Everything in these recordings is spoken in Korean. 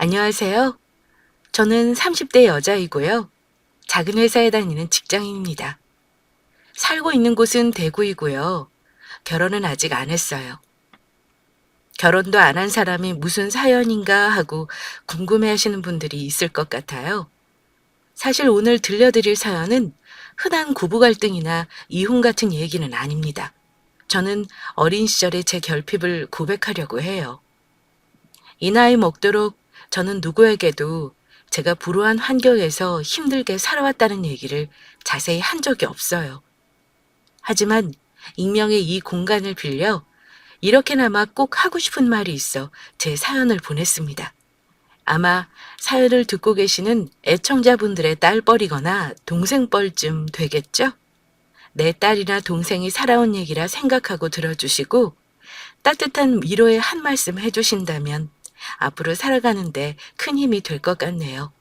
안녕하세요. 저는 30대 여자이고요. 작은 회사에 다니는 직장인입니다. 살고 있는 곳은 대구이고요. 결혼은 아직 안 했어요. 결혼도 안 한 사람이 무슨 사연인가 하고 궁금해 하시는 분들이 있을 것 같아요. 사실 오늘 들려드릴 사연은 흔한 부부 갈등이나 이혼 같은 얘기는 아닙니다. 저는 어린 시절에 제 결핍을 고백하려고 해요. 이 나이 먹도록 저는 누구에게도 제가 불우한 환경에서 힘들게 살아왔다는 얘기를 자세히 한 적이 없어요. 하지만 익명의 이 공간을 빌려 이렇게나마 꼭 하고 싶은 말이 있어 제 사연을 보냈습니다. 아마 사연을 듣고 계시는 애청자분들의 딸뻘이거나 동생뻘쯤 되겠죠? 내 딸이나 동생이 살아온 얘기라 생각하고 들어주시고 따뜻한 위로의 한 말씀 해주신다면 앞으로 살아가는데 큰 힘이 될 것 같네요.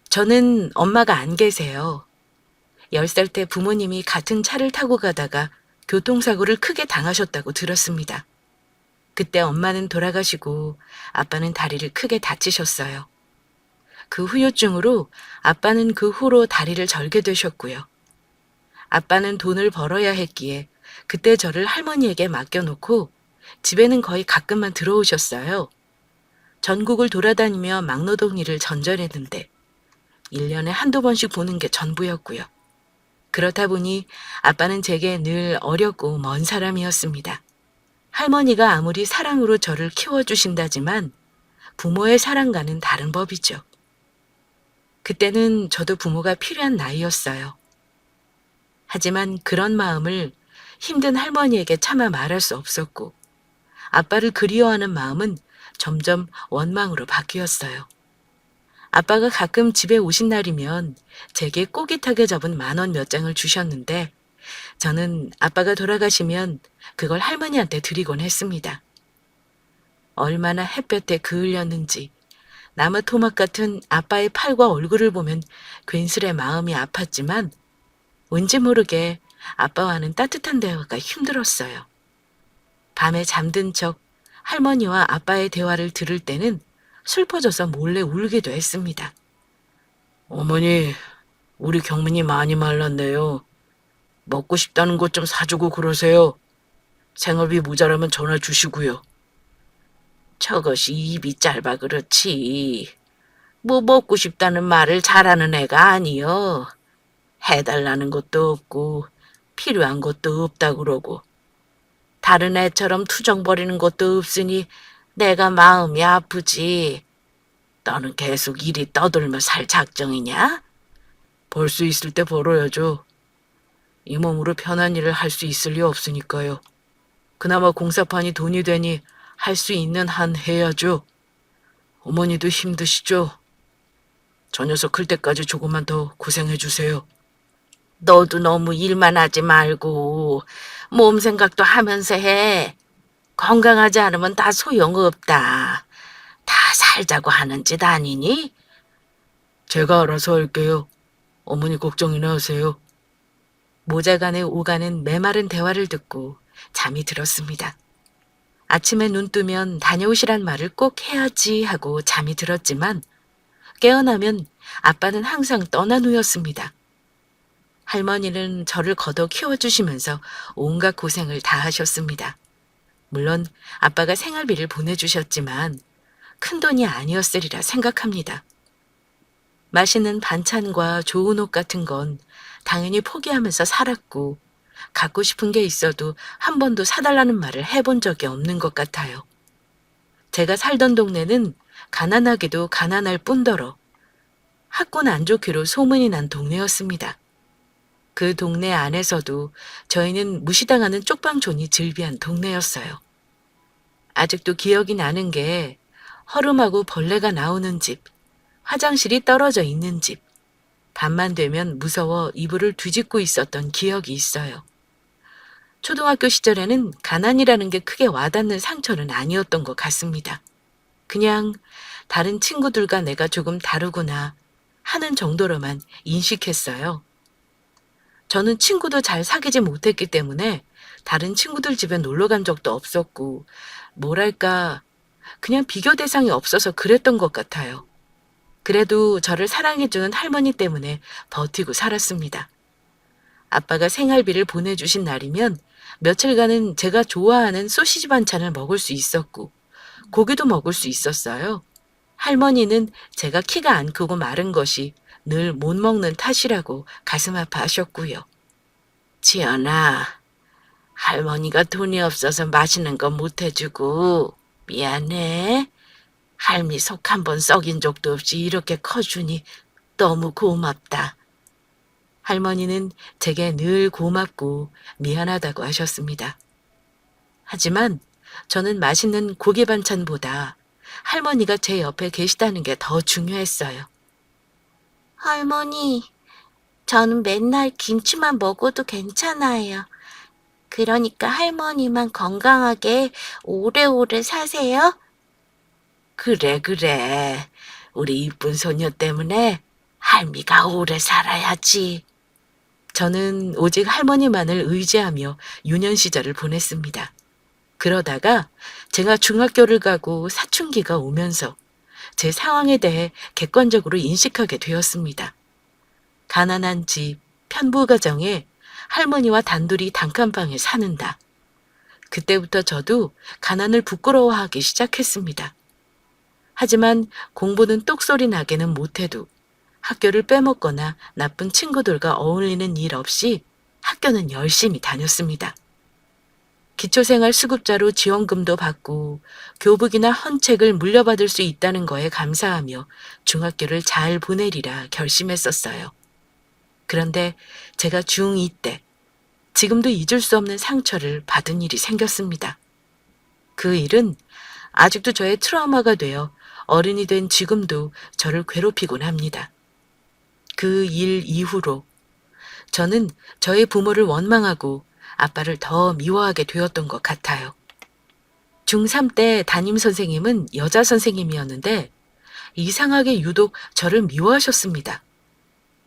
저는 엄마가 안 계세요. 10살 때 부모님이 같은 차를 타고 가다가 교통사고를 크게 당하셨다고 들었습니다. 그때 엄마는 돌아가시고 아빠는 다리를 크게 다치셨어요. 그 후유증으로 아빠는 그 후로 다리를 절게 되셨고요. 아빠는 돈을 벌어야 했기에 그때 저를 할머니에게 맡겨놓고 집에는 거의 가끔만 들어오셨어요. 전국을 돌아다니며 막노동 일을 전전했는데 1년에 한두 번씩 보는 게 전부였고요. 그렇다 보니 아빠는 제게 늘 어렵고 먼 사람이었습니다. 할머니가 아무리 사랑으로 저를 키워주신다지만 부모의 사랑과는 다른 법이죠. 그때는 저도 부모가 필요한 나이였어요. 하지만 그런 마음을 힘든 할머니에게 차마 말할 수 없었고 아빠를 그리워하는 마음은 점점 원망으로 바뀌었어요. 아빠가 가끔 집에 오신 날이면 제게 꼬깃하게 접은 10,000원 몇 장을 주셨는데 저는 아빠가 돌아가시면 그걸 할머니한테 드리곤 했습니다. 얼마나 햇볕에 그을렸는지 나무 토막 같은 아빠의 팔과 얼굴을 보면 괜스레 마음이 아팠지만 왠지 모르게 아빠와는 따뜻한 대화가 힘들었어요. 밤에 잠든 척 할머니와 아빠의 대화를 들을 때는 슬퍼져서 몰래 울기도 했습니다. 어머니, 우리 경민이 많이 말랐네요. 먹고 싶다는 것 좀 사주고 그러세요. 생활비 모자라면 전화 주시고요. 저것이 입이 짧아 그렇지. 뭐 먹고 싶다는 말을 잘하는 애가 아니여. 해달라는 것도 없고 필요한 것도 없다 그러고 다른 애처럼 투정 벌이는 것도 없으니 내가 마음이 아프지. 너는 계속 이리 떠들며 살 작정이냐? 벌 수 있을 때 벌어야죠. 이 몸으로 편한 일을 할 수 있을 리 없으니까요. 그나마 공사판이 돈이 되니 할 수 있는 한 해야죠. 어머니도 힘드시죠? 저 녀석 클 때까지 조금만 더 고생해 주세요. 너도 너무 일만 하지 말고 몸 생각도 하면서 해. 건강하지 않으면 다 소용없다. 다 살자고 하는 짓 아니니? 제가 알아서 할게요. 어머니 걱정이나 하세요. 모자간의 오가는 메마른 대화를 듣고 잠이 들었습니다. 아침에 눈 뜨면 다녀오시란 말을 꼭 해야지 하고 잠이 들었지만 깨어나면 아빠는 항상 떠난 후였습니다. 할머니는 저를 걷어 키워주시면서 온갖 고생을 다 하셨습니다. 물론 아빠가 생활비를 보내주셨지만 큰돈이 아니었으리라 생각합니다. 맛있는 반찬과 좋은 옷 같은 건 당연히 포기하면서 살았고 갖고 싶은 게 있어도 한 번도 사달라는 말을 해본 적이 없는 것 같아요. 제가 살던 동네는 가난하기도 가난할 뿐더러 학군 안 좋기로 소문이 난 동네였습니다. 그 동네 안에서도 저희는 무시당하는 쪽방촌이 즐비한 동네였어요. 아직도 기억이 나는 게 허름하고 벌레가 나오는 집, 화장실이 떨어져 있는 집, 밤만 되면 무서워 이불을 뒤집고 있었던 기억이 있어요. 초등학교 시절에는 가난이라는 게 크게 와닿는 상처는 아니었던 것 같습니다. 그냥 다른 친구들과 내가 조금 다르구나 하는 정도로만 인식했어요. 저는 친구도 잘 사귀지 못했기 때문에 다른 친구들 집에 놀러 간 적도 없었고, 뭐랄까, 그냥 비교 대상이 없어서 그랬던 것 같아요. 그래도 저를 사랑해주는 할머니 때문에 버티고 살았습니다. 아빠가 생활비를 보내주신 날이면 며칠간은 제가 좋아하는 소시지 반찬을 먹을 수 있었고 고기도 먹을 수 있었어요. 할머니는 제가 키가 안 크고 마른 것이 늘 못 먹는 탓이라고 가슴 아파하셨고요. 지연아, 할머니가 돈이 없어서 맛있는 거 못 해주고 미안해. 할미 속 한 번 썩인 적도 없이 이렇게 커주니 너무 고맙다. 할머니는 제게 늘 고맙고 미안하다고 하셨습니다. 하지만 저는 맛있는 고기 반찬보다 할머니가 제 옆에 계시다는 게 더 중요했어요. 할머니, 저는 맨날 김치만 먹어도 괜찮아요. 그러니까 할머니만 건강하게 오래오래 사세요. 그래, 그래. 우리 이쁜 소녀 때문에 할미가 오래 살아야지. 저는 오직 할머니만을 의지하며 유년 시절을 보냈습니다. 그러다가 제가 중학교를 가고 사춘기가 오면서 제 상황에 대해 객관적으로 인식하게 되었습니다. 가난한 집, 편부 가정에 할머니와 단둘이 단칸방에 사는다. 그때부터 저도 가난을 부끄러워하기 시작했습니다. 하지만 공부는 똑소리 나게는 못해도 학교를 빼먹거나 나쁜 친구들과 어울리는 일 없이 학교는 열심히 다녔습니다. 기초생활 수급자로 지원금도 받고 교복이나 헌책을 물려받을 수 있다는 거에 감사하며 중학교를 잘 보내리라 결심했었어요. 그런데 제가 중2 때 지금도 잊을 수 없는 상처를 받은 일이 생겼습니다. 그 일은 아직도 저의 트라우마가 되어 어른이 된 지금도 저를 괴롭히곤 합니다. 그 일 이후로 저는 저의 부모를 원망하고 아빠를 더 미워하게 되었던 것 같아요. 중3 때 담임 선생님은 여자 선생님이었는데 이상하게 유독 저를 미워하셨습니다.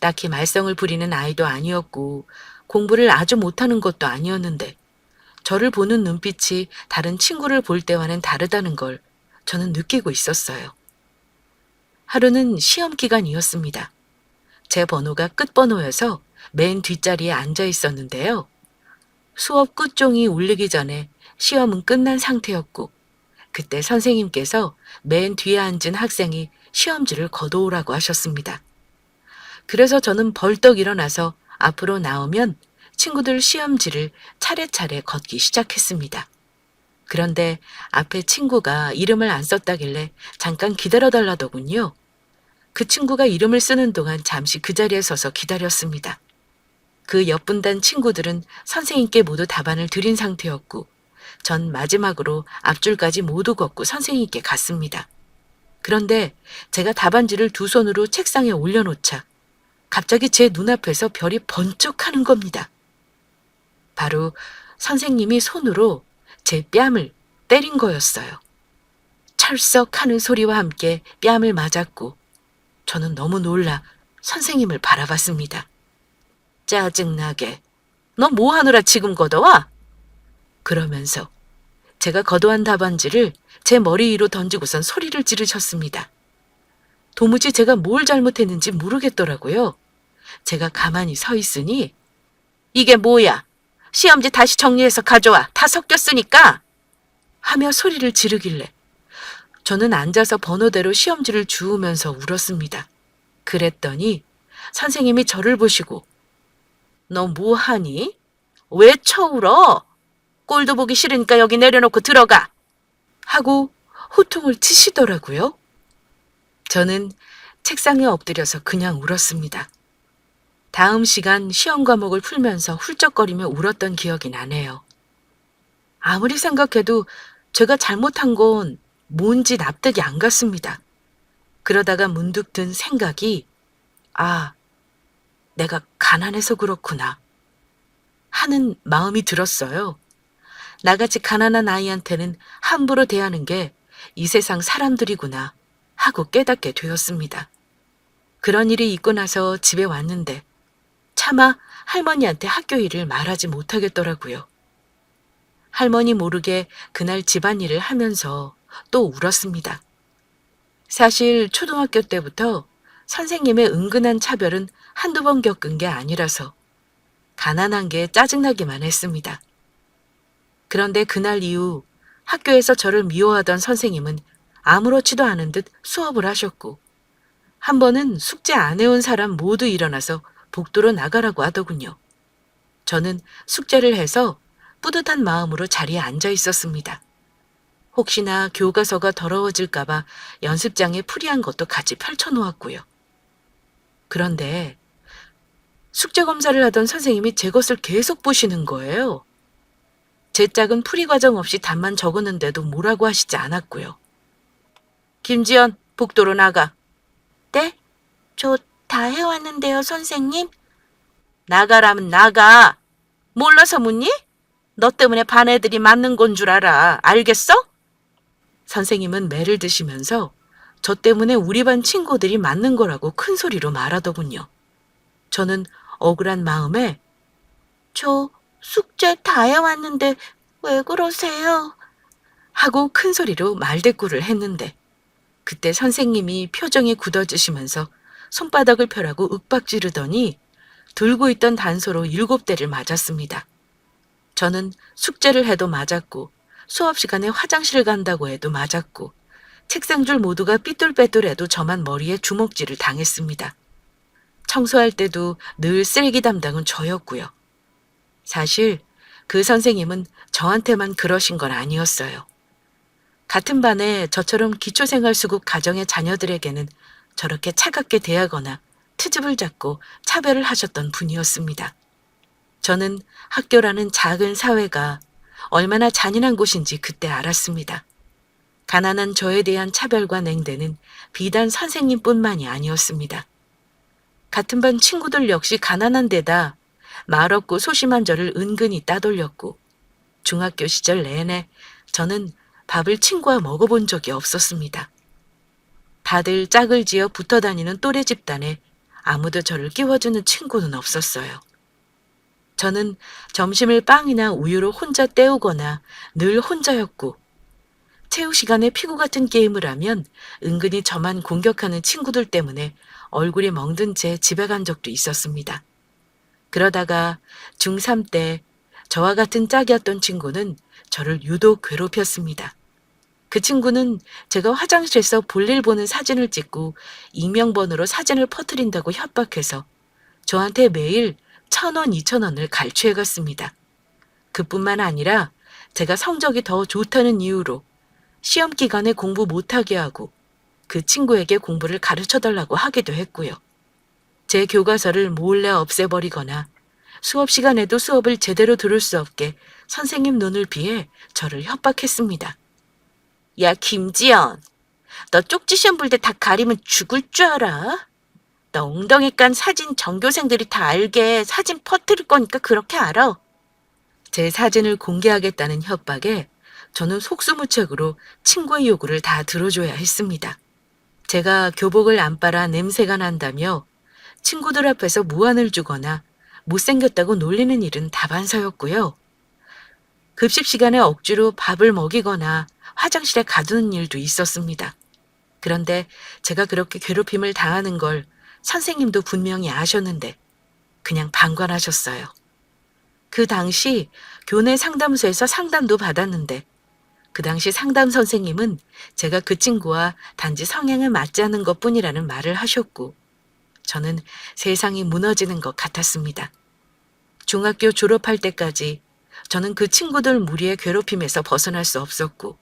딱히 말썽을 부리는 아이도 아니었고 공부를 아주 못하는 것도 아니었는데 저를 보는 눈빛이 다른 친구를 볼 때와는 다르다는 걸 저는 느끼고 있었어요. 하루는 시험 기간이었습니다. 제 번호가 끝번호여서 맨 뒷자리에 앉아 있었는데요. 수업 끝종이 울리기 전에 시험은 끝난 상태였고 그때 선생님께서 맨 뒤에 앉은 학생이 시험지를 걷어오라고 하셨습니다. 그래서 저는 벌떡 일어나서 앞으로 나오면 친구들 시험지를 차례차례 걷기 시작했습니다. 그런데 앞에 친구가 이름을 안 썼다길래 잠깐 기다려달라더군요. 그 친구가 이름을 쓰는 동안 잠시 그 자리에 서서 기다렸습니다. 그 옆분단 친구들은 선생님께 모두 답안을 드린 상태였고 전 마지막으로 앞줄까지 모두 걷고 선생님께 갔습니다. 그런데 제가 답안지를 두 손으로 책상에 올려놓자 갑자기 제 눈앞에서 별이 번쩍하는 겁니다. 바로 선생님이 손으로 제 뺨을 때린 거였어요. 철썩하는 소리와 함께 뺨을 맞았고 저는 너무 놀라 선생님을 바라봤습니다. 짜증나게. 너 뭐 하느라 지금 걷어와? 그러면서 제가 걷어한 답안지를 제 머리 위로 던지고선 소리를 지르셨습니다. 도무지 제가 뭘 잘못했는지 모르겠더라고요. 제가 가만히 서 있으니 이게 뭐야? 시험지 다시 정리해서 가져와. 다 섞였으니까. 하며 소리를 지르길래 저는 앉아서 번호대로 시험지를 주우면서 울었습니다. 그랬더니 선생님이 저를 보시고 너 뭐 하니? 왜 쳐울어? 꼴도 보기 싫으니까 여기 내려놓고 들어가. 하고 호통을 치시더라고요. 저는 책상에 엎드려서 그냥 울었습니다. 다음 시간 시험 과목을 풀면서 훌쩍거리며 울었던 기억이 나네요. 아무리 생각해도 제가 잘못한 건 뭔지 납득이 안 갔습니다. 그러다가 문득 든 생각이 내가 가난해서 그렇구나 하는 마음이 들었어요. 나같이 가난한 아이한테는 함부로 대하는 게 이 세상 사람들이구나 하고 깨닫게 되었습니다. 그런 일이 있고 나서 집에 왔는데 차마 할머니한테 학교 일을 말하지 못하겠더라고요. 할머니 모르게 그날 집안일을 하면서 또 울었습니다. 사실 초등학교 때부터 선생님의 은근한 차별은 한두 번 겪은 게 아니라서 가난한 게 짜증나기만 했습니다. 그런데 그날 이후 학교에서 저를 미워하던 선생님은 아무렇지도 않은 듯 수업을 하셨고, 한 번은 숙제 안 해온 사람 모두 일어나서 복도로 나가라고 하더군요. 저는 숙제를 해서 뿌듯한 마음으로 자리에 앉아 있었습니다. 혹시나 교과서가 더러워질까봐 연습장에 풀이한 것도 같이 펼쳐놓았고요. 그런데 숙제 검사를 하던 선생님이 제 것을 계속 보시는 거예요. 제 짝은 풀이 과정 없이 답만 적었는데도 뭐라고 하시지 않았고요. 김지연, 복도로 나가. 네? 저 다 해왔는데요, 선생님. 나가라면 나가. 몰라서 묻니? 너 때문에 반 애들이 맞는 건 줄 알아. 알겠어? 선생님은 매를 드시면서 저 때문에 우리 반 친구들이 맞는 거라고 큰 소리로 말하더군요. 저는 억울한 마음에 저 숙제 다 해왔는데 왜 그러세요? 하고 큰 소리로 말대꾸를 했는데, 그때 선생님이 표정이 굳어지시면서 손바닥을 펴라고 윽박지르더니 들고 있던 단소로 7대를 맞았습니다. 저는 숙제를 해도 맞았고, 수업 시간에 화장실 간다고 해도 맞았고, 책상줄 모두가 삐뚤빼뚤해도 저만 머리에 주먹질을 당했습니다. 청소할 때도 늘 쓰레기 담당은 저였고요. 사실 그 선생님은 저한테만 그러신 건 아니었어요. 같은 반에 저처럼 기초생활수급 가정의 자녀들에게는 저렇게 차갑게 대하거나 트집을 잡고 차별을 하셨던 분이었습니다. 저는 학교라는 작은 사회가 얼마나 잔인한 곳인지 그때 알았습니다. 가난한 저에 대한 차별과 냉대는 비단 선생님뿐만이 아니었습니다. 같은 반 친구들 역시 가난한 데다 말없고 소심한 저를 은근히 따돌렸고, 중학교 시절 내내 저는 밥을 친구와 먹어본 적이 없었습니다. 다들 짝을 지어 붙어 다니는 또래 집단에 아무도 저를 끼워주는 친구는 없었어요. 저는 점심을 빵이나 우유로 혼자 때우거나 늘 혼자였고, 체육 시간에 피구 같은 게임을 하면 은근히 저만 공격하는 친구들 때문에 얼굴이 멍든 채 집에 간 적도 있었습니다. 그러다가 중3 때 저와 같은 짝이었던 친구는 저를 유독 괴롭혔습니다. 그 친구는 제가 화장실에서 볼일 보는 사진을 찍고 익명번호로 사진을 퍼뜨린다고 협박해서 저한테 매일 1,000원, 2,000원을 갈취해 갔습니다. 그뿐만 아니라 제가 성적이 더 좋다는 이유로 시험 기간에 공부 못하게 하고 그 친구에게 공부를 가르쳐달라고 하기도 했고요. 제 교과서를 몰래 없애버리거나 수업 시간에도 수업을 제대로 들을 수 없게 선생님 눈을 피해 저를 협박했습니다. 야, 김지연, 너 쪽지 시험 볼 때 다 가리면 죽을 줄 알아? 너 엉덩이 깐 사진 전교생들이 다 알게 사진 퍼뜨릴 거니까 그렇게 알아. 제 사진을 공개하겠다는 협박에 저는 속수무책으로 친구의 요구를 다 들어줘야 했습니다. 제가 교복을 안 빨아 냄새가 난다며 친구들 앞에서 무안을 주거나 못생겼다고 놀리는 일은 다반사였고요. 급식 시간에 억지로 밥을 먹이거나 화장실에 가두는 일도 있었습니다. 그런데 제가 그렇게 괴롭힘을 당하는 걸 선생님도 분명히 아셨는데 그냥 방관하셨어요. 그 당시 교내 상담소에서 상담도 받았는데 그 당시 상담 선생님은 제가 그 친구와 단지 성향을 맞지 않는 것뿐이라는 말을 하셨고, 저는 세상이 무너지는 것 같았습니다. 중학교 졸업할 때까지 저는 그 친구들 무리의 괴롭힘에서 벗어날 수 없었고,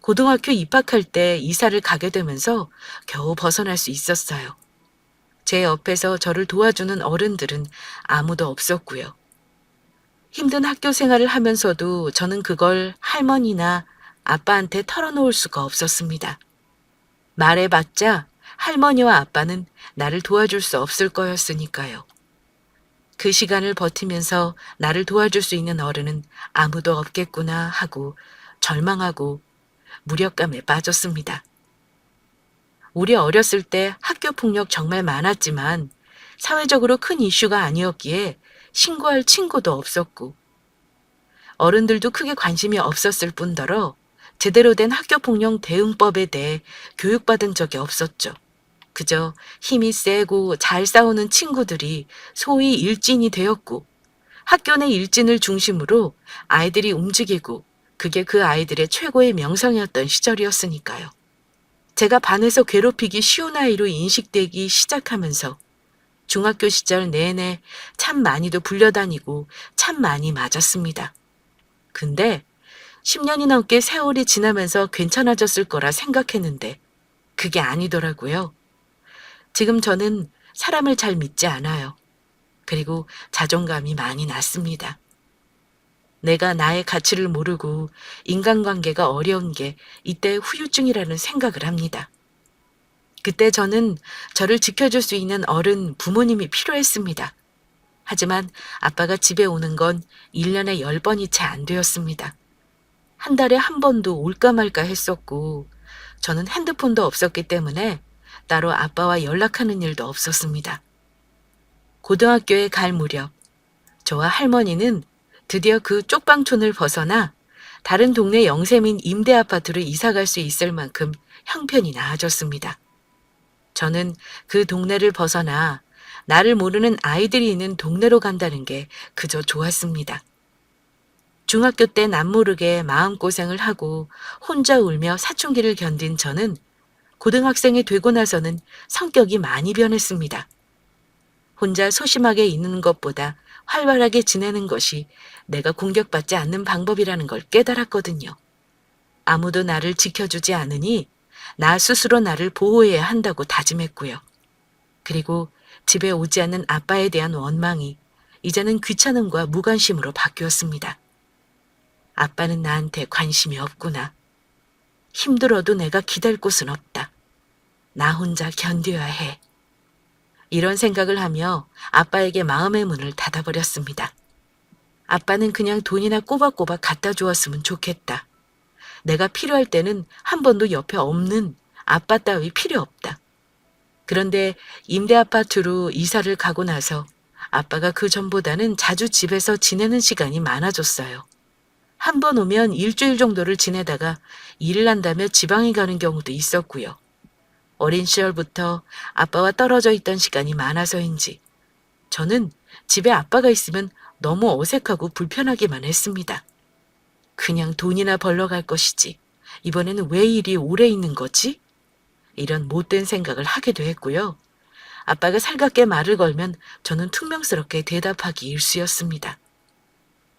고등학교 입학할 때 이사를 가게 되면서 겨우 벗어날 수 있었어요. 제 옆에서 저를 도와주는 어른들은 아무도 없었고요. 힘든 학교 생활을 하면서도 저는 그걸 할머니나 아빠한테 털어놓을 수가 없었습니다. 말해봤자 할머니와 아빠는 나를 도와줄 수 없을 거였으니까요. 그 시간을 버티면서 나를 도와줄 수 있는 어른은 아무도 없겠구나 하고 절망하고 무력감에 빠졌습니다. 우리 어렸을 때 학교 폭력 정말 많았지만 사회적으로 큰 이슈가 아니었기에 신고할 친구도 없었고 어른들도 크게 관심이 없었을 뿐더러 제대로 된 학교폭력 대응법에 대해 교육받은 적이 없었죠. 그저 힘이 세고 잘 싸우는 친구들이 소위 일진이 되었고 학교 내 일진을 중심으로 아이들이 움직이고 그게 그 아이들의 최고의 명성이었던 시절이었으니까요. 제가 반에서 괴롭히기 쉬운 아이로 인식되기 시작하면서 중학교 시절 내내 참 많이도 불려다니고 참 많이 맞았습니다. 근데 10년이 넘게 세월이 지나면서 괜찮아졌을 거라 생각했는데 그게 아니더라고요. 지금 저는 사람을 잘 믿지 않아요. 그리고 자존감이 많이 낮습니다. 내가 나의 가치를 모르고 인간관계가 어려운 게 이때 후유증이라는 생각을 합니다. 그때 저는 저를 지켜줄 수 있는 어른 부모님이 필요했습니다. 하지만 아빠가 집에 오는 건 1년에 10번이 채 안 되었습니다. 한 달에 한 번도 올까 말까 했었고 저는 핸드폰도 없었기 때문에 따로 아빠와 연락하는 일도 없었습니다. 고등학교에 갈 무렵 저와 할머니는 드디어 그 쪽방촌을 벗어나 다른 동네 영세민 임대 아파트로 이사 갈 수 있을 만큼 형편이 나아졌습니다. 저는 그 동네를 벗어나 나를 모르는 아이들이 있는 동네로 간다는 게 그저 좋았습니다. 중학교 때 남모르게 마음고생을 하고 혼자 울며 사춘기를 견딘 저는 고등학생이 되고 나서는 성격이 많이 변했습니다. 혼자 소심하게 있는 것보다 활발하게 지내는 것이 내가 공격받지 않는 방법이라는 걸 깨달았거든요. 아무도 나를 지켜주지 않으니 나 스스로 나를 보호해야 한다고 다짐했고요. 그리고 집에 오지 않는 아빠에 대한 원망이 이제는 귀찮음과 무관심으로 바뀌었습니다. 아빠는 나한테 관심이 없구나. 힘들어도 내가 기댈 곳은 없다. 나 혼자 견뎌야 해. 이런 생각을 하며 아빠에게 마음의 문을 닫아버렸습니다. 아빠는 그냥 돈이나 꼬박꼬박 갖다 주었으면 좋겠다. 내가 필요할 때는 한 번도 옆에 없는 아빠 따위 필요 없다. 그런데 임대 아파트로 이사를 가고 나서 아빠가 그 전보다는 자주 집에서 지내는 시간이 많아졌어요. 한 번 오면 일주일 정도를 지내다가 일을 한다며 지방에 가는 경우도 있었고요. 어린 시절부터 아빠와 떨어져 있던 시간이 많아서인지 저는 집에 아빠가 있으면 너무 어색하고 불편하기만 했습니다. 그냥 돈이나 벌러 갈 것이지. 이번에는 왜 이리 오래 있는 거지? 이런 못된 생각을 하기도 했고요. 아빠가 살갑게 말을 걸면 저는 퉁명스럽게 대답하기 일쑤였습니다.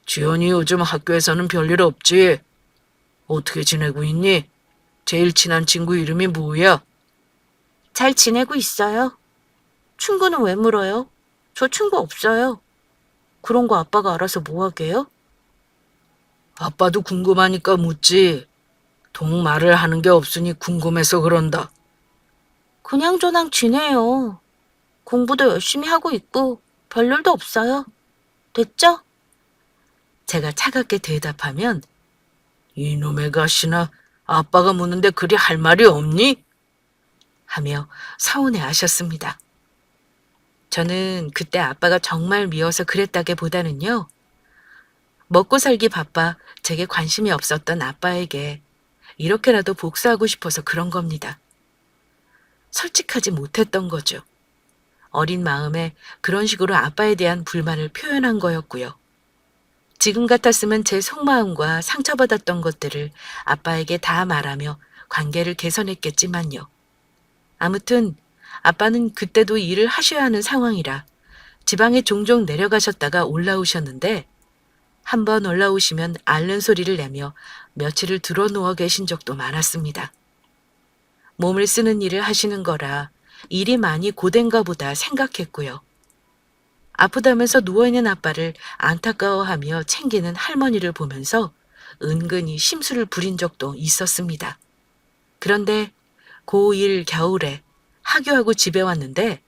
주연이 요즘 학교에서는 별일 없지? 어떻게 지내고 있니? 제일 친한 친구 이름이 뭐야? 잘 지내고 있어요. 친구는 왜 물어요? 저 친구 없어요. 그런 거 아빠가 알아서 뭐 하게요? 아빠도 궁금하니까 묻지. 동 말을 하는 게 없으니 궁금해서 그런다. 그냥 저랑 지내요. 공부도 열심히 하고 있고 별일도 없어요. 됐죠? 제가 차갑게 대답하면 이놈의 가시나 아빠가 묻는데 그리 할 말이 없니? 하며 서운해 하셨습니다. 저는 그때 아빠가 정말 미워서 그랬다기보다는요. 먹고 살기 바빠 제게 관심이 없었던 아빠에게 이렇게라도 복수하고 싶어서 그런 겁니다. 솔직하지 못했던 거죠. 어린 마음에 그런 식으로 아빠에 대한 불만을 표현한 거였고요. 지금 같았으면 제 속마음과 상처받았던 것들을 아빠에게 다 말하며 관계를 개선했겠지만요. 아무튼 아빠는 그때도 일을 하셔야 하는 상황이라 지방에 종종 내려가셨다가 올라오셨는데 한 번 올라오시면 앓는 소리를 내며 며칠을 들어 누워 계신 적도 많았습니다. 몸을 쓰는 일을 하시는 거라 일이 많이 고된가 보다 생각했고요. 아프다면서 누워있는 아빠를 안타까워하며 챙기는 할머니를 보면서 은근히 심술을 부린 적도 있었습니다. 그런데 고1 겨울에 하교하고 집에 왔는데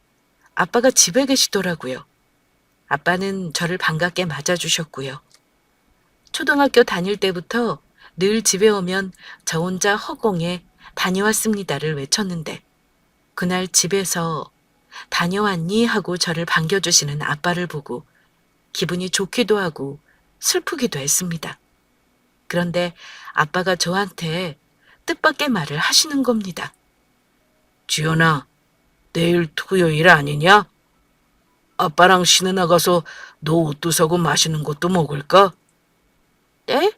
아빠가 집에 계시더라고요. 아빠는 저를 반갑게 맞아주셨고요. 초등학교 다닐 때부터 늘 집에 오면 저 혼자 허공에 다녀왔습니다를 외쳤는데 그날 집에서 다녀왔니? 하고 저를 반겨주시는 아빠를 보고 기분이 좋기도 하고 슬프기도 했습니다. 그런데 아빠가 저한테 뜻밖의 말을 하시는 겁니다. 지연아, 내일 토요일 아니냐? 아빠랑 시내 나가서 너 옷도 사고 맛있는 것도 먹을까? 네?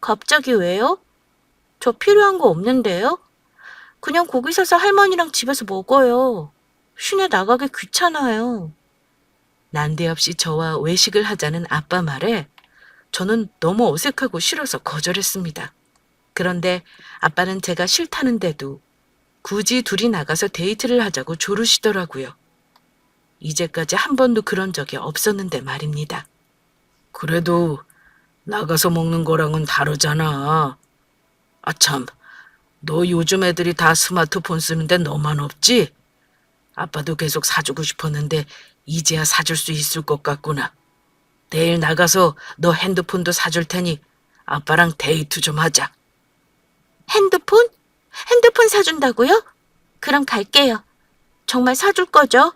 갑자기 왜요? 저 필요한 거 없는데요? 그냥 고기 사서 할머니랑 집에서 먹어요. 시내 나가기 귀찮아요. 난데없이 저와 외식을 하자는 아빠 말에 저는 너무 어색하고 싫어서 거절했습니다. 그런데 아빠는 제가 싫다는데도 굳이 둘이 나가서 데이트를 하자고 조르시더라고요. 이제까지 한 번도 그런 적이 없었는데 말입니다. 그래도 나가서 먹는 거랑은 다르잖아. 아참, 너 요즘 애들이 다 스마트폰 쓰는데 너만 없지? 아빠도 계속 사주고 싶었는데 이제야 사줄 수 있을 것 같구나. 내일 나가서 너 핸드폰도 사줄 테니 아빠랑 데이트 좀 하자. 핸드폰? 핸드폰 사준다고요? 그럼 갈게요. 정말 사줄 거죠?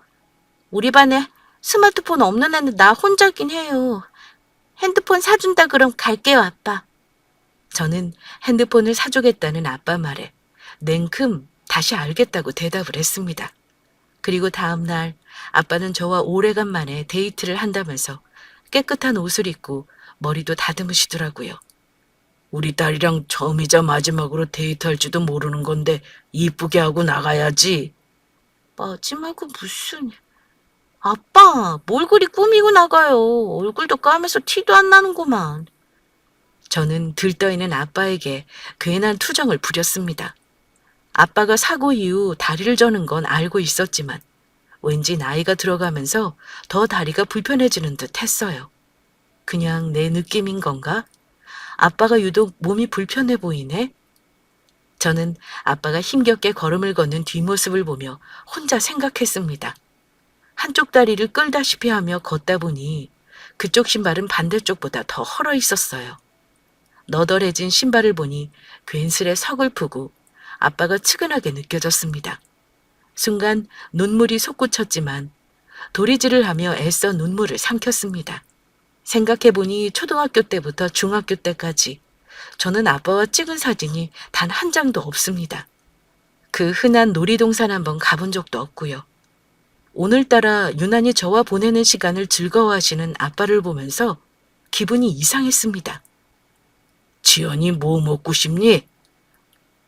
우리 반에 스마트폰 없는 애는 나 혼자긴 해요. 핸드폰 사준다 그럼 갈게요, 아빠. 저는 핸드폰을 사주겠다는 아빠 말에 냉큼 다시 알겠다고 대답을 했습니다. 그리고 다음 날 아빠는 저와 오래간만에 데이트를 한다면서 깨끗한 옷을 입고 머리도 다듬으시더라고요. 우리 딸이랑 처음이자 마지막으로 데이트할지도 모르는 건데 이쁘게 하고 나가야지. 마지막은 무슨... 아빠, 뭘 그리 꾸미고 나가요. 얼굴도 까매서 티도 안 나는구만. 저는 들떠있는 아빠에게 괜한 투정을 부렸습니다. 아빠가 사고 이후 다리를 저는 건 알고 있었지만 왠지 나이가 들어가면서 더 다리가 불편해지는 듯 했어요. 그냥 내 느낌인 건가? 아빠가 유독 몸이 불편해 보이네? 저는 아빠가 힘겹게 걸음을 걷는 뒷모습을 보며 혼자 생각했습니다. 한쪽 다리를 끌다시피 하며 걷다 보니 그쪽 신발은 반대쪽보다 더 헐어 있었어요. 너덜해진 신발을 보니 괜스레 서글프고 아빠가 측은하게 느껴졌습니다. 순간 눈물이 솟구쳤지만 도리질을 하며 애써 눈물을 삼켰습니다. 생각해보니 초등학교 때부터 중학교 때까지 저는 아빠와 찍은 사진이 단 한 장도 없습니다. 그 흔한 놀이동산 한번 가본 적도 없고요. 오늘따라 유난히 저와 보내는 시간을 즐거워하시는 아빠를 보면서 기분이 이상했습니다. 지연이 뭐 먹고 싶니?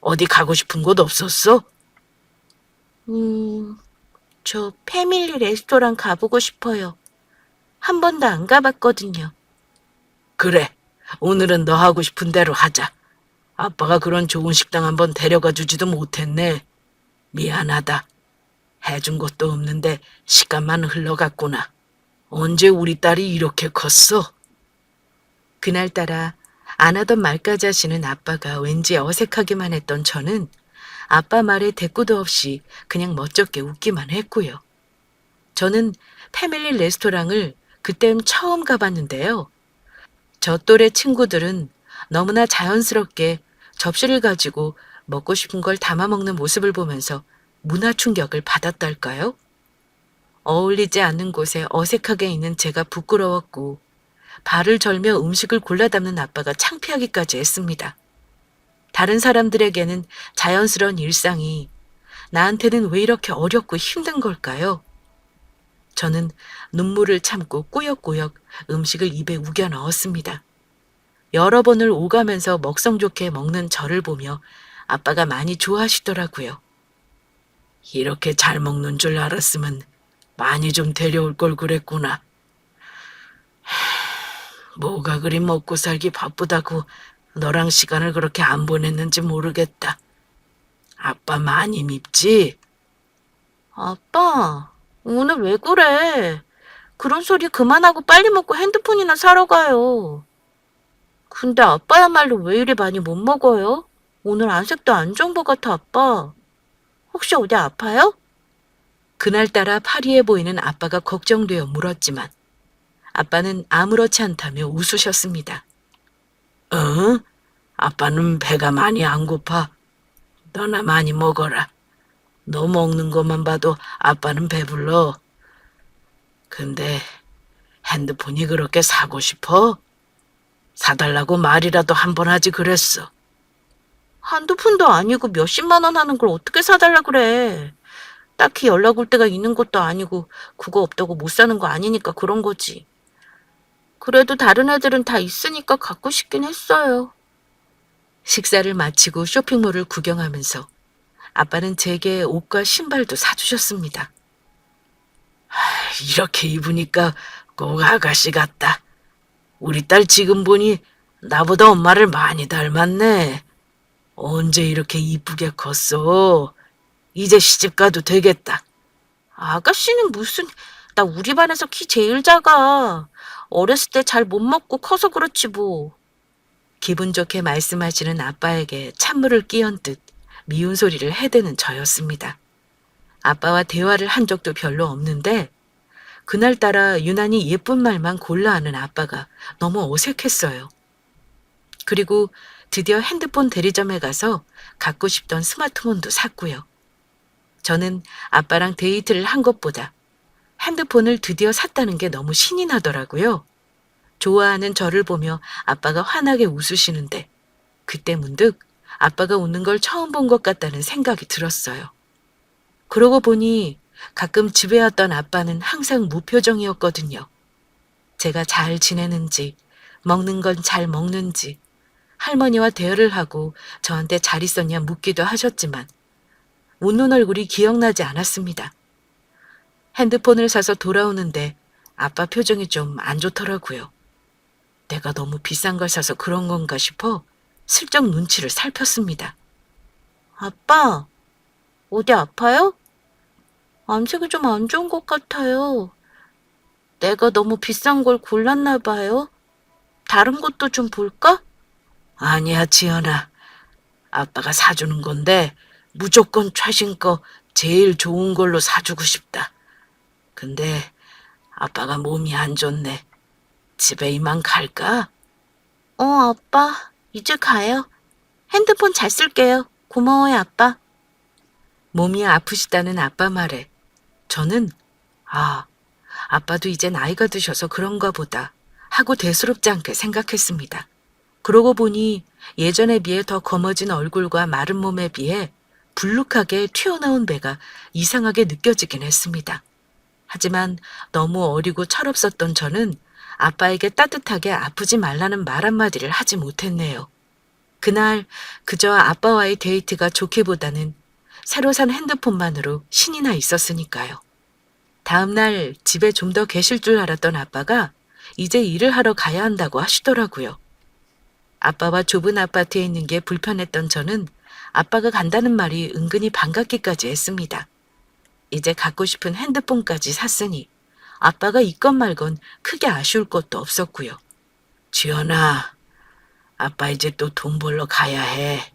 어디 가고 싶은 곳 없었어? 저 패밀리 레스토랑 가보고 싶어요. 한 번도 안 가봤거든요. 그래, 오늘은 너 하고 싶은 대로 하자. 아빠가 그런 좋은 식당 한번 데려가 주지도 못했네. 미안하다. 해준 것도 없는데 시간만 흘러갔구나. 언제 우리 딸이 이렇게 컸어? 그날따라 안 하던 말까지 하시는 아빠가 왠지 어색하기만 했던 저는 아빠 말에 대꾸도 없이 그냥 멋쩍게 웃기만 했고요. 저는 패밀리 레스토랑을 그땐 처음 가봤는데요. 저 또래 친구들은 너무나 자연스럽게 접시를 가지고 먹고 싶은 걸 담아 먹는 모습을 보면서 문화 충격을 받았달까요? 어울리지 않는 곳에 어색하게 있는 제가 부끄러웠고 발을 절며 음식을 골라 담는 아빠가 창피하기까지 했습니다. 다른 사람들에게는 자연스러운 일상이 나한테는 왜 이렇게 어렵고 힘든 걸까요? 저는 눈물을 참고 꾸역꾸역 음식을 입에 우겨 넣었습니다. 여러 번을 오가면서 먹성 좋게 먹는 저를 보며 아빠가 많이 좋아하시더라고요. 이렇게 잘 먹는 줄 알았으면 많이 좀 데려올 걸 그랬구나. 뭐가 그리 먹고 살기 바쁘다고 너랑 시간을 그렇게 안 보냈는지 모르겠다. 아빠 많이 밉지? 아빠, 오늘 왜 그래? 그런 소리 그만하고 빨리 먹고 핸드폰이나 사러 가요. 근데 아빠야말로 왜 이리 많이 못 먹어요? 오늘 안색도 안 좋은 것 같아, 아빠. 혹시 어디 아파요? 그날따라 파리해 보이는 아빠가 걱정되어 물었지만 아빠는 아무렇지 않다며 웃으셨습니다. 어? 아빠는 배가 많이 안 고파. 너나 많이 먹어라. 너 먹는 것만 봐도 아빠는 배불러. 근데 핸드폰이 그렇게 사고 싶어? 사달라고 말이라도 한 번 하지 그랬어. 한두 푼도 아니고 몇십만 원 하는 걸 어떻게 사달라 그래. 딱히 연락 올 때가 있는 것도 아니고 그거 없다고 못 사는 거 아니니까 그런 거지. 그래도 다른 애들은 다 있으니까 갖고 싶긴 했어요. 식사를 마치고 쇼핑몰을 구경하면서 아빠는 제게 옷과 신발도 사주셨습니다. 이렇게 입으니까 꼭 아가씨 같다. 우리 딸 지금 보니 나보다 엄마를 많이 닮았네. 언제 이렇게 이쁘게 컸어? 이제 시집 가도 되겠다. 아가씨는 무슨, 나 우리 반에서 키 제일 작아. 어렸을 때 잘 못 먹고 커서 그렇지 뭐. 기분 좋게 말씀하시는 아빠에게 찬물을 끼얹듯 미운 소리를 해대는 저였습니다. 아빠와 대화를 한 적도 별로 없는데 그날따라 유난히 예쁜 말만 골라 하는 아빠가 너무 어색했어요. 그리고 드디어 핸드폰 대리점에 가서 갖고 싶던 스마트폰도 샀고요. 저는 아빠랑 데이트를 한 것보다 핸드폰을 드디어 샀다는 게 너무 신이 나더라고요. 좋아하는 저를 보며 아빠가 환하게 웃으시는데 그때 문득 아빠가 웃는 걸 처음 본 것 같다는 생각이 들었어요. 그러고 보니 가끔 집에 왔던 아빠는 항상 무표정이었거든요. 제가 잘 지내는지, 먹는 건 잘 먹는지, 할머니와 대화를 하고 저한테 잘 있었냐 묻기도 하셨지만 웃는 얼굴이 기억나지 않았습니다. 핸드폰을 사서 돌아오는데 아빠 표정이 좀 안 좋더라고요. 내가 너무 비싼 걸 사서 그런 건가 싶어 슬쩍 눈치를 살폈습니다. 아빠, 어디 아파요? 안색이 좀 안 좋은 것 같아요. 내가 너무 비싼 걸 골랐나 봐요. 다른 것도 좀 볼까? 아니야, 지연아. 아빠가 사주는 건데 무조건 최신 거 제일 좋은 걸로 사주고 싶다. 근데 아빠가 몸이 안 좋네. 집에 이만 갈까? 아빠, 이제 가요. 핸드폰 잘 쓸게요. 고마워요, 아빠. 몸이 아프시다는 아빠 말에 저는 아빠도 이제 나이가 드셔서 그런가 보다 하고 대수롭지 않게 생각했습니다. 그러고 보니 예전에 비해 더 검어진 얼굴과 마른 몸에 비해 불룩하게 튀어나온 배가 이상하게 느껴지긴 했습니다. 하지만 너무 어리고 철없었던 저는 아빠에게 따뜻하게 아프지 말라는 말 한마디를 하지 못했네요. 그날 그저 아빠와의 데이트가 좋기보다는 새로 산 핸드폰만으로 신이 나 있었으니까요. 다음날 집에 좀 더 계실 줄 알았던 아빠가 이제 일을 하러 가야 한다고 하시더라고요. 아빠와 좁은 아파트에 있는 게 불편했던 저는 아빠가 간다는 말이 은근히 반갑기까지 했습니다. 이제 갖고 싶은 핸드폰까지 샀으니 아빠가 있건 말건 크게 아쉬울 것도 없었고요. 지연아, 아빠 이제 또 돈 벌러 가야 해.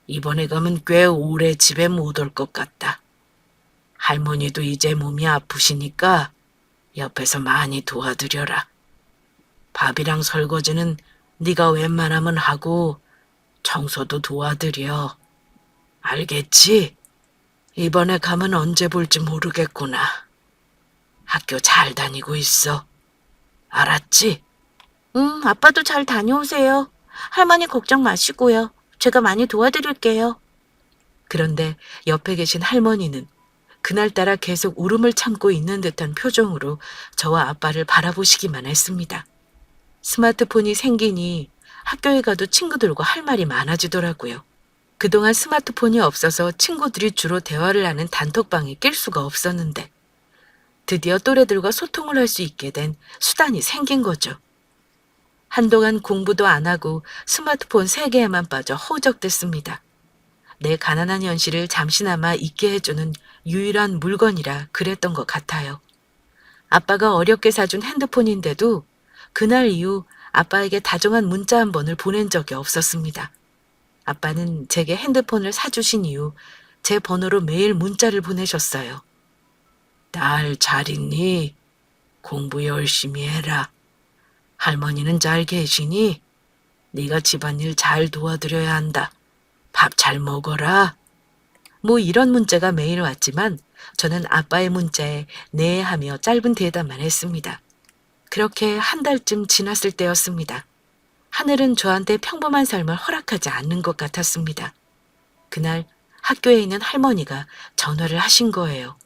이번에 가면 꽤 오래 집에 못 올 것 같다. 할머니도 이제 몸이 아프시니까 옆에서 많이 도와드려라. 밥이랑 설거지는 네가 웬만하면 하고 청소도 도와드려. 알겠지? 이번에 가면 언제 볼지 모르겠구나. 학교 잘 다니고 있어. 알았지? 응, 아빠도 잘 다녀오세요. 할머니 걱정 마시고요. 제가 많이 도와드릴게요. 그런데 옆에 계신 할머니는 그날따라 계속 울음을 참고 있는 듯한 표정으로 저와 아빠를 바라보시기만 했습니다. 스마트폰이 생기니 학교에 가도 친구들과 할 말이 많아지더라고요. 그동안 스마트폰이 없어서 친구들이 주로 대화를 하는 단톡방에 낄 수가 없었는데 드디어 또래들과 소통을 할 수 있게 된 수단이 생긴 거죠. 한동안 공부도 안 하고 스마트폰 세계에만 빠져 허우적댔습니다. 내 가난한 현실을 잠시나마 잊게 해주는 유일한 물건이라 그랬던 것 같아요. 아빠가 어렵게 사준 핸드폰인데도 그날 이후 아빠에게 다정한 문자 한 번을 보낸 적이 없었습니다. 아빠는 제게 핸드폰을 사주신 이후 제 번호로 매일 문자를 보내셨어요. 딸 잘 있니? 공부 열심히 해라. 할머니는 잘 계시니? 네가 집안일 잘 도와드려야 한다. 밥 잘 먹어라. 뭐 이런 문자가 매일 왔지만 저는 아빠의 문자에 네 하며 짧은 대답만 했습니다. 그렇게 한 달쯤 지났을 때였습니다. 하늘은 저한테 평범한 삶을 허락하지 않는 것 같았습니다. 그날 학교에 있는 할머니가 전화를 하신 거예요.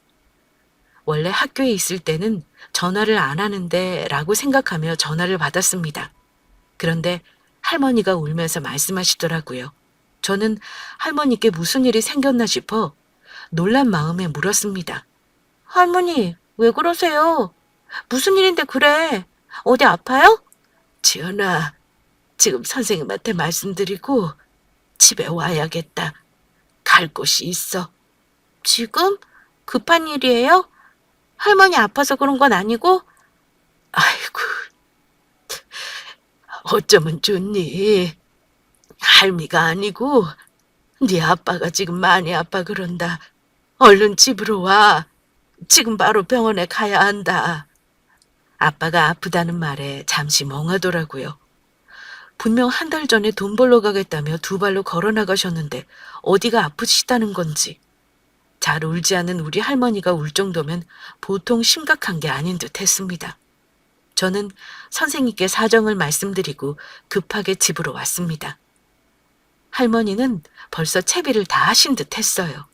원래 학교에 있을 때는 전화를 안 하는데 라고 생각하며 전화를 받았습니다. 그런데 할머니가 울면서 말씀하시더라고요. 저는 할머니께 무슨 일이 생겼나 싶어 놀란 마음에 물었습니다. 할머니, 왜 그러세요? 무슨 일인데 그래? 어디 아파요? 지연아, 지금 선생님한테 말씀드리고 집에 와야겠다. 갈 곳이 있어. 지금? 급한 일이에요? 할머니 아파서 그런 건 아니고? 아이고, 어쩌면 좋니? 할미가 아니고 네 아빠가 지금 많이 아파 그런다. 얼른 집으로 와. 지금 바로 병원에 가야 한다. 아빠가 아프다는 말에 잠시 멍하더라고요. 분명 한 달 전에 돈 벌러 가겠다며 두 발로 걸어 나가셨는데 어디가 아프시다는 건지. 잘 울지 않는 우리 할머니가 울 정도면 보통 심각한 게 아닌 듯 했습니다. 저는 선생님께 사정을 말씀드리고 급하게 집으로 왔습니다. 할머니는 벌써 채비를 다 하신 듯 했어요.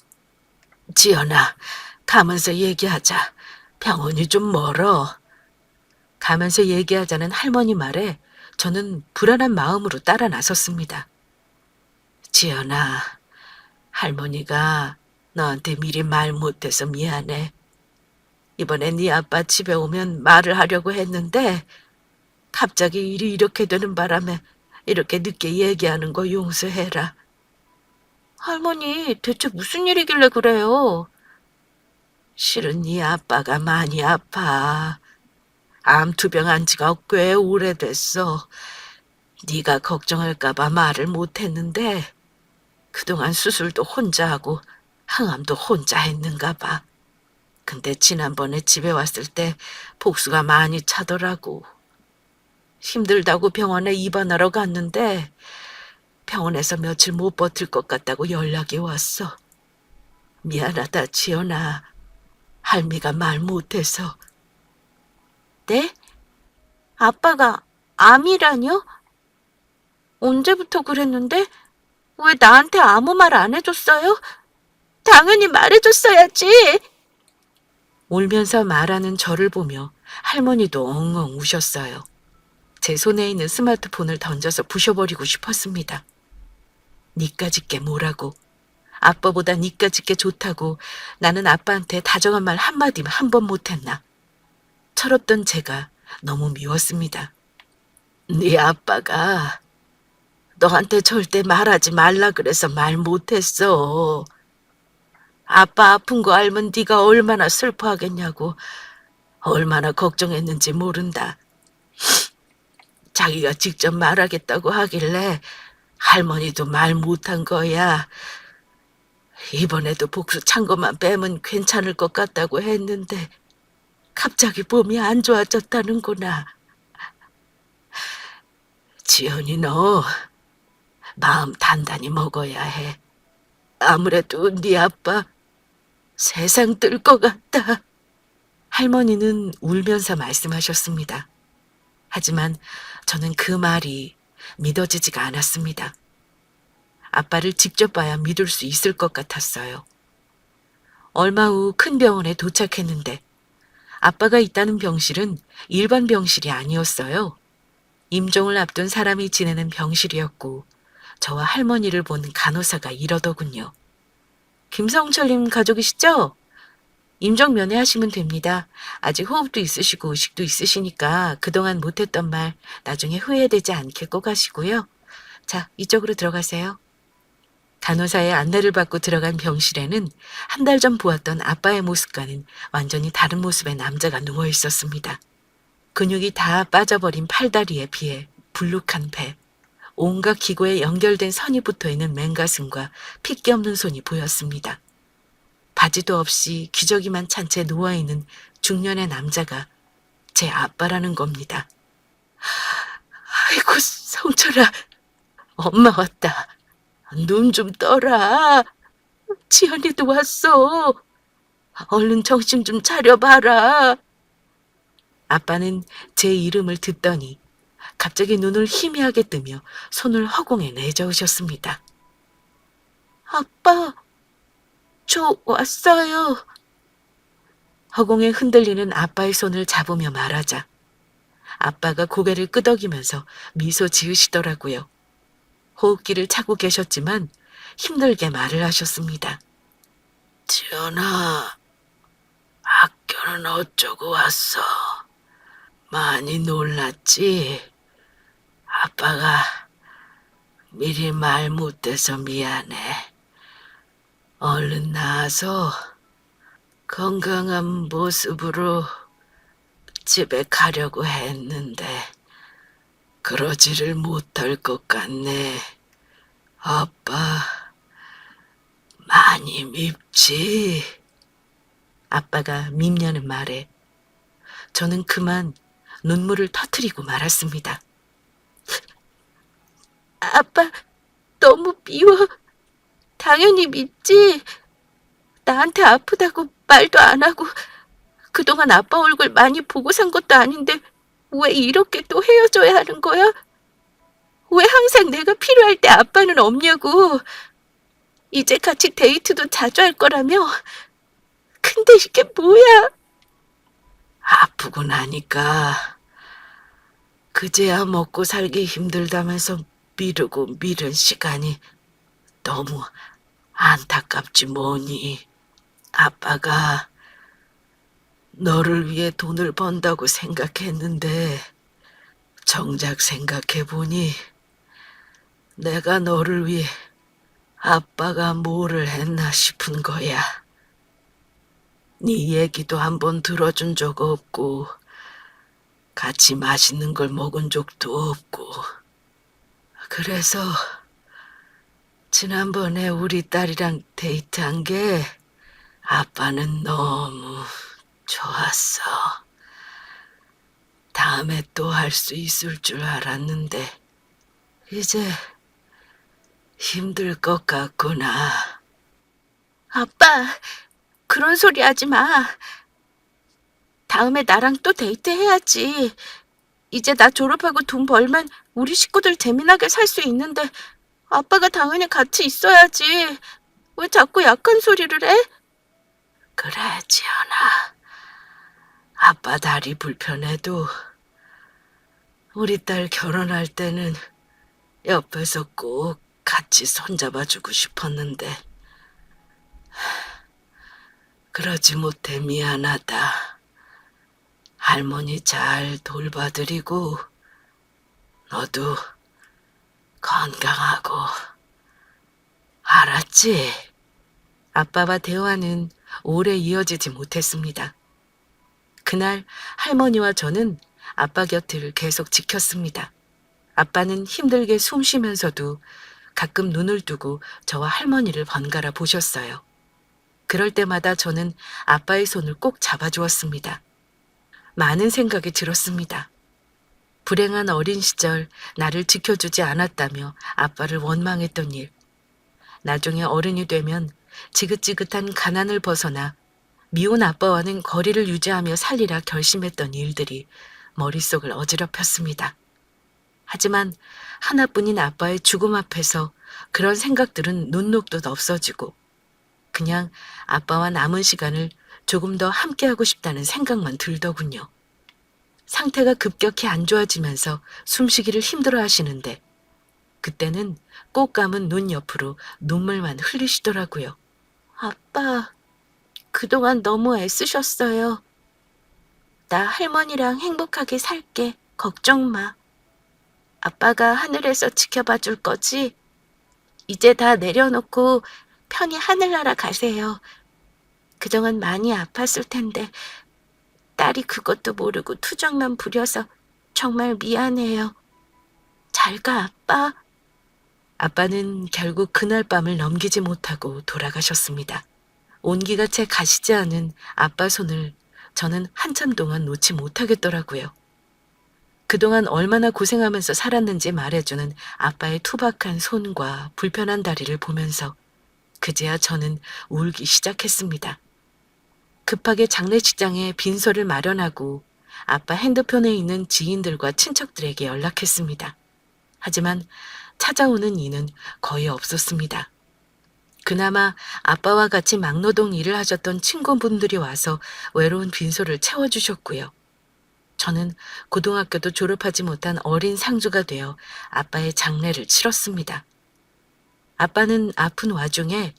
지연아, 가면서 얘기하자. 병원이 좀 멀어. 가면서 얘기하자는 할머니 말에 저는 불안한 마음으로 따라 나섰습니다. 지연아, 할머니가 너한테 미리 말 못해서 미안해. 이번에 네 아빠 집에 오면 말을 하려고 했는데 갑자기 일이 이렇게 되는 바람에 이렇게 늦게 얘기하는 거 용서해라. 할머니, 대체 무슨 일이길래 그래요? 실은 네 아빠가 많이 아파. 암투병 한 지가 꽤 오래됐어. 네가 걱정할까 봐 말을 못했는데 그동안 수술도 혼자 하고 항암도 혼자 했는가 봐. 근데 지난번에 집에 왔을 때 복수가 많이 차더라고. 힘들다고 병원에 입원하러 갔는데 병원에서 며칠 못 버틸 것 같다고 연락이 왔어. 미안하다, 지연아. 할미가 말 못해서. 네? 아빠가 암이라뇨? 언제부터 그랬는데? 왜 나한테 아무 말 안 해줬어요? 당연히 말해줬어야지. 울면서 말하는 저를 보며 할머니도 엉엉 우셨어요. 제 손에 있는 스마트폰을 던져서 부셔버리고 싶었습니다. 니까짓게 뭐라고. 아빠보다 니까짓게 좋다고 나는 아빠한테 다정한 말 한마디 한 번 못했나. 철없던 제가 너무 미웠습니다. 네 아빠가 너한테 절대 말하지 말라 그래서 말 못했어. 아빠 아픈 거 알면 네가 얼마나 슬퍼하겠냐고 얼마나 걱정했는지 모른다. 자기가 직접 말하겠다고 하길래 할머니도 말 못한 거야. 이번에도 복수 찬 것만 빼면 괜찮을 것 같다고 했는데 갑자기 몸이 안 좋아졌다는구나. 지연이 너 마음 단단히 먹어야 해. 아무래도 네 아빠 세상 뜰 것 같다. 할머니는 울면서 말씀하셨습니다. 하지만 저는 그 말이 믿어지지가 않았습니다. 아빠를 직접 봐야 믿을 수 있을 것 같았어요. 얼마 후 큰 병원에 도착했는데 아빠가 있다는 병실은 일반 병실이 아니었어요. 임종을 앞둔 사람이 지내는 병실이었고 저와 할머니를 본 간호사가 이러더군요. 김성철님 가족이시죠? 임종 면회하시면 됩니다. 아직 호흡도 있으시고 의식도 있으시니까 그동안 못했던 말 나중에 후회되지 않게 꼭 하시고요. 자, 이쪽으로 들어가세요. 간호사의 안내를 받고 들어간 병실에는 한 달 전 보았던 아빠의 모습과는 완전히 다른 모습의 남자가 누워 있었습니다. 근육이 다 빠져버린 팔다리에 비해 불룩한 배, 온갖 기구에 연결된 선이 붙어있는 맨가슴과 핏기 없는 손이 보였습니다. 바지도 없이 기저귀만 찬 채 누워있는 중년의 남자가 제 아빠라는 겁니다. 아이고, 성철아, 엄마 왔다. 눈 좀 떠라. 지연이도 왔어. 얼른 정신 좀 차려봐라. 아빠는 제 이름을 듣더니 갑자기 눈을 희미하게 뜨며 손을 허공에 내저으셨습니다. 아빠, 저 왔어요. 허공에 흔들리는 아빠의 손을 잡으며 말하자 아빠가 고개를 끄덕이면서 미소 지으시더라고요. 호흡기를 차고 계셨지만 힘들게 말을 하셨습니다. 지연아, 학교는 어쩌고 왔어? 많이 놀랐지? 아빠가 미리 말 못해서 미안해. 얼른 나와서 건강한 모습으로 집에 가려고 했는데 그러지를 못할 것 같네. 아빠 많이 밉지? 아빠가 밉냐는 말에 저는 그만 눈물을 터뜨리고 말았습니다. 아빠 너무 미워. 당연히 밉지. 나한테 아프다고 말도 안 하고 그동안 아빠 얼굴 많이 보고 산 것도 아닌데 왜 이렇게 또 헤어져야 하는 거야? 왜 항상 내가 필요할 때 아빠는 없냐고. 이제 같이 데이트도 자주 할 거라며. 근데 이게 뭐야? 아프고 나니까 그제야 먹고 살기 힘들다면서 미루고 미룬 시간이 너무 안타깝지 뭐니. 아빠가 너를 위해 돈을 번다고 생각했는데 정작 생각해보니 내가 너를 위해 아빠가 뭐를 했나 싶은 거야. 네 얘기도 한번 들어준 적 없고 같이 맛있는 걸 먹은 적도 없고 그래서 지난번에 우리 딸이랑 데이트한 게 아빠는 너무 좋았어. 다음에 또 할 수 있을 줄 알았는데 이제 힘들 것 같구나. 아빠, 그런 소리 하지 마. 다음에 나랑 또 데이트 해야지. 이제 나 졸업하고 돈 벌면 우리 식구들 재미나게 살 수 있는데 아빠가 당연히 같이 있어야지. 왜 자꾸 약한 소리를 해? 그래, 지연아. 아빠 다리 불편해도 우리 딸 결혼할 때는 옆에서 꼭 같이 손잡아주고 싶었는데 그러지 못해 미안하다. 할머니 잘 돌봐드리고 너도 건강하고 알았지? 아빠와 대화는 오래 이어지지 못했습니다. 그날 할머니와 저는 아빠 곁을 계속 지켰습니다. 아빠는 힘들게 숨 쉬면서도 가끔 눈을 뜨고 저와 할머니를 번갈아 보셨어요. 그럴 때마다 저는 아빠의 손을 꼭 잡아주었습니다. 많은 생각이 들었습니다. 불행한 어린 시절 나를 지켜주지 않았다며 아빠를 원망했던 일, 나중에 어른이 되면 지긋지긋한 가난을 벗어나 미운 아빠와는 거리를 유지하며 살리라 결심했던 일들이 머릿속을 어지럽혔습니다. 하지만 하나뿐인 아빠의 죽음 앞에서 그런 생각들은 눈녹듯 없어지고 그냥 아빠와 남은 시간을 조금 더 함께하고 싶다는 생각만 들더군요. 상태가 급격히 안 좋아지면서 숨쉬기를 힘들어 하시는데 그때는 꼭 감은 눈 옆으로 눈물만 흘리시더라고요. 아빠, 그동안 너무 애쓰셨어요. 나 할머니랑 행복하게 살게. 걱정 마. 아빠가 하늘에서 지켜봐 줄 거지? 이제 다 내려놓고 편히 하늘나라 가세요. 그동안 많이 아팠을 텐데 딸이 그것도 모르고 투정만 부려서 정말 미안해요. 잘 가, 아빠. 아빠는 결국 그날 밤을 넘기지 못하고 돌아가셨습니다. 온기가 채 가시지 않은 아빠 손을 저는 한참 동안 놓지 못하겠더라고요. 그동안 얼마나 고생하면서 살았는지 말해주는 아빠의 투박한 손과 불편한 다리를 보면서 그제야 저는 울기 시작했습니다. 급하게 장례식장에 빈소를 마련하고 아빠 핸드폰에 있는 지인들과 친척들에게 연락했습니다. 하지만 찾아오는 이는 거의 없었습니다. 그나마 아빠와 같이 막노동 일을 하셨던 친구분들이 와서 외로운 빈소를 채워주셨고요. 저는 고등학교도 졸업하지 못한 어린 상주가 되어 아빠의 장례를 치렀습니다. 아빠는 아픈 와중에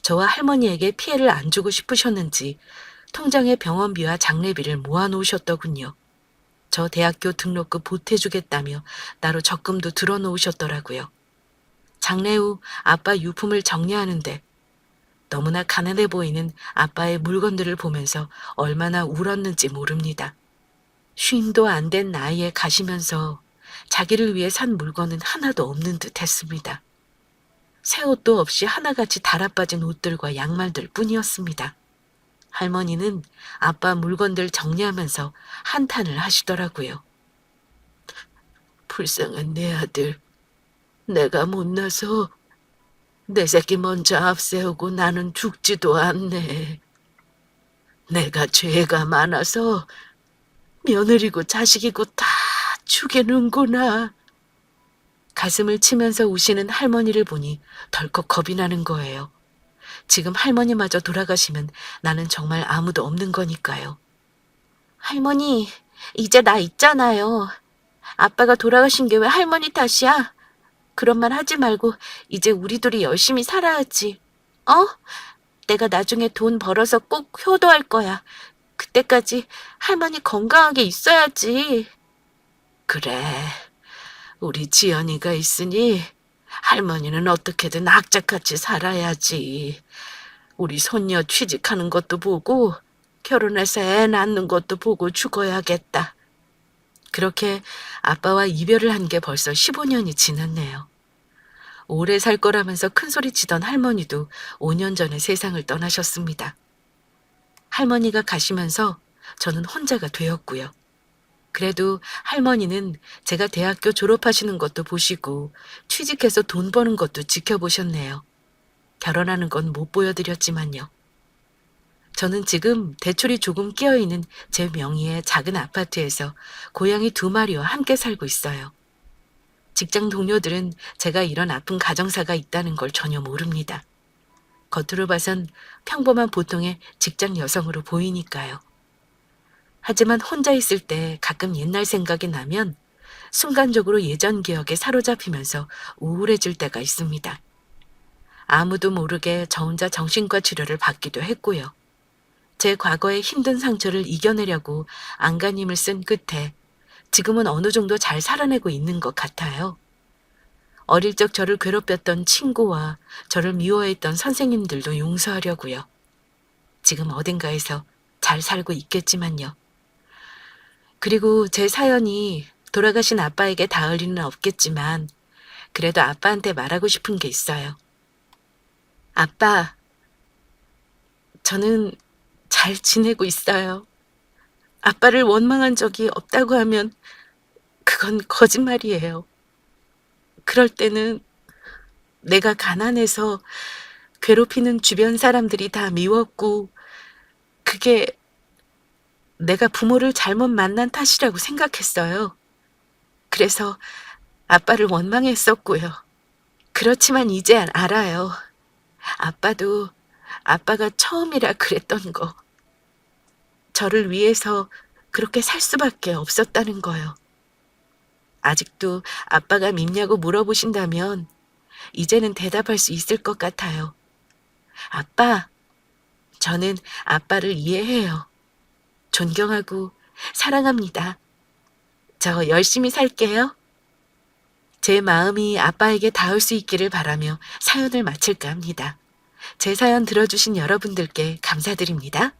저와 할머니에게 피해를 안 주고 싶으셨는지 통장에 병원비와 장례비를 모아놓으셨더군요. 저 대학교 등록금 보태주겠다며 따로 적금도 들어놓으셨더라고요. 장례 후 아빠 유품을 정리하는데 너무나 가난해 보이는 아빠의 물건들을 보면서 얼마나 울었는지 모릅니다. 쉼도 안 된 나이에 가시면서 자기를 위해 산 물건은 하나도 없는 듯 했습니다. 새 옷도 없이 하나같이 달아빠진 옷들과 양말들 뿐이었습니다. 할머니는 아빠 물건들 정리하면서 한탄을 하시더라고요. 불쌍한 내 아들, 내가 못나서 내 새끼 먼저 앞세우고 나는 죽지도 않네. 내가 죄가 많아서 며느리고 자식이고 다 죽이는구나. 가슴을 치면서 우시는 할머니를 보니 덜컥 겁이 나는 거예요. 지금 할머니마저 돌아가시면 나는 정말 아무도 없는 거니까요. 할머니, 이제 나 있잖아요. 아빠가 돌아가신 게 왜 할머니 탓이야? 그런 말 하지 말고 이제 우리 둘이 열심히 살아야지. 어? 내가 나중에 돈 벌어서 꼭 효도할 거야. 그때까지 할머니 건강하게 있어야지. 그래, 우리 지연이가 있으니 할머니는 어떻게든 악착같이 살아야지. 우리 손녀 취직하는 것도 보고 결혼해서 애 낳는 것도 보고 죽어야겠다. 그렇게 아빠와 이별을 한 게 벌써 15년이 지났네요. 오래 살 거라면서 큰소리 치던 할머니도 5년 전에 세상을 떠나셨습니다. 할머니가 가시면서 저는 혼자가 되었고요. 그래도 할머니는 제가 대학교 졸업하시는 것도 보시고 취직해서 돈 버는 것도 지켜보셨네요. 결혼하는 건 못 보여드렸지만요. 저는 지금 대출이 조금 끼어있는 제 명의의 작은 아파트에서 고양이 2마리와 함께 살고 있어요. 직장 동료들은 제가 이런 아픈 가정사가 있다는 걸 전혀 모릅니다. 겉으로 봐선 평범한 보통의 직장 여성으로 보이니까요. 하지만 혼자 있을 때 가끔 옛날 생각이 나면 순간적으로 예전 기억에 사로잡히면서 우울해질 때가 있습니다. 아무도 모르게 저 혼자 정신과 치료를 받기도 했고요. 제 과거의 힘든 상처를 이겨내려고 안간힘을 쓴 끝에 지금은 어느 정도 잘 살아내고 있는 것 같아요. 어릴 적 저를 괴롭혔던 친구와 저를 미워했던 선생님들도 용서하려고요. 지금 어딘가에서 잘 살고 있겠지만요. 그리고 제 사연이 돌아가신 아빠에게 닿을 리는 없겠지만 그래도 아빠한테 말하고 싶은 게 있어요. 아빠, 저는 잘 지내고 있어요. 아빠를 원망한 적이 없다고 하면 그건 거짓말이에요. 그럴 때는 내가 가난해서 괴롭히는 주변 사람들이 다 미웠고 그게 내가 부모를 잘못 만난 탓이라고 생각했어요. 그래서 아빠를 원망했었고요. 그렇지만 이제 알아요. 아빠도 아빠가 처음이라 그랬던 거. 저를 위해서 그렇게 살 수밖에 없었다는 거요. 아직도 아빠가 밉냐고 물어보신다면 이제는 대답할 수 있을 것 같아요. 아빠, 저는 아빠를 이해해요. 존경하고 사랑합니다. 저 열심히 살게요. 제 마음이 아빠에게 닿을 수 있기를 바라며 사연을 마칠까 합니다. 제 사연 들어주신 여러분들께 감사드립니다.